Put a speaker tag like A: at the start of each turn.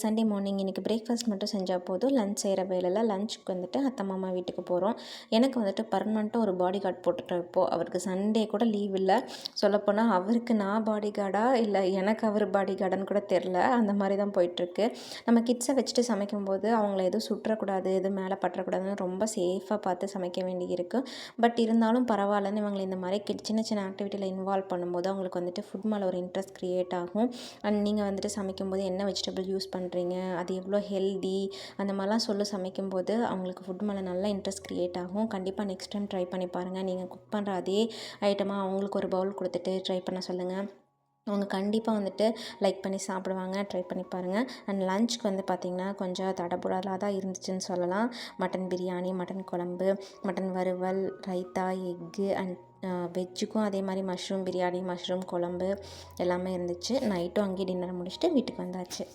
A: Sunday morning இன்றைக்கி breakfast மட்டும் செஞ்சால் போதும். லஞ்ச் செய்கிற வேலையில் லஞ்சுக்கு வந்துட்டு அத்தை மாமா வீட்டுக்கு போகிறோம். எனக்கு வந்துட்டு பர்மனெண்ட்டாக ஒரு பாடி கார்டு போட்டுட்டோம். இப்போது அவருக்கு சண்டே கூட லீவ் இல்லை. சொல்லப்போனால் அவருக்கு நான் பாடி கார்டா இல்லை எனக்கு அவர் பாடி கார்டுன்னு கூட தெரில. அந்த மாதிரி தான் போயிட்டுருக்கு. நம்ம கிட்ஸை வச்சுட்டு சமைக்கும்போது அவங்கள எதுவும் சுற்றக்கூடாது, எதுவும் மேலே பற்றக்கூடாதுன்னு ரொம்ப சேஃபாக பார்த்து சமைக்க வேண்டி இருக்குது. பட் இருந்தாலும் பரவாயில்லன்னு இவங்களை இந்த மாதிரி சின்ன சின்ன ஆக்டிவிட்டியில் இன்வால்வ் பண்ணும்போது அவங்களுக்கு வந்துட்டு ஃபுட் மேலே ஒரு இன்ட்ரெஸ்ட் க்ரியேட் ஆகும். அண்ட் நீங்கள் வந்துட்டு சமைக்கும்போது என்ன வெஜிடபிள் யூஸ் பண்ணுறீங்க, அது எவ்வளோ ஹெல்தி, அந்த மாதிரிலாம் சமைக்கும்போது அவங்களுக்கு ஃபுட் மேலே நல்ல இன்ட்ரெஸ்ட் க்ரியேட் ஆகும். கண்டிப்பாக நெக்ஸ்ட் டைம் ட்ரை பண்ணி பாருங்கள். நீங்கள் குக் பண்ணுற அதே ஐட்டமாக அவங்களுக்கு ஒரு பவுல் கொடுத்துட்டு ட்ரை பண்ண சொல்லுங்கள். அவங்க கண்டிப்பாக வந்துட்டு லைக் பண்ணி சாப்பிடுவாங்க. ட்ரை பண்ணி பாருங்கள். அண்ட் லஞ்சுக்கு வந்து பார்த்திங்கன்னா கொஞ்சம் தடபுடலாக தான் இருந்துச்சுன்னு சொல்லலாம். மட்டன் பிரியாணி, மட்டன் குழம்பு, மட்டன் வறுவல், ரைத்தா, எக்கு அண்ட் வெஜ்ஜுக்கும் அதே மாதிரி மஷ்ரூம் பிரியாணி, மஷ்ரூம் குழம்பு எல்லாமே இருந்துச்சு. நைட்டும் அங்கேயே டின்னர் முடிச்சுட்டு வீட்டுக்கு வந்தாச்சு.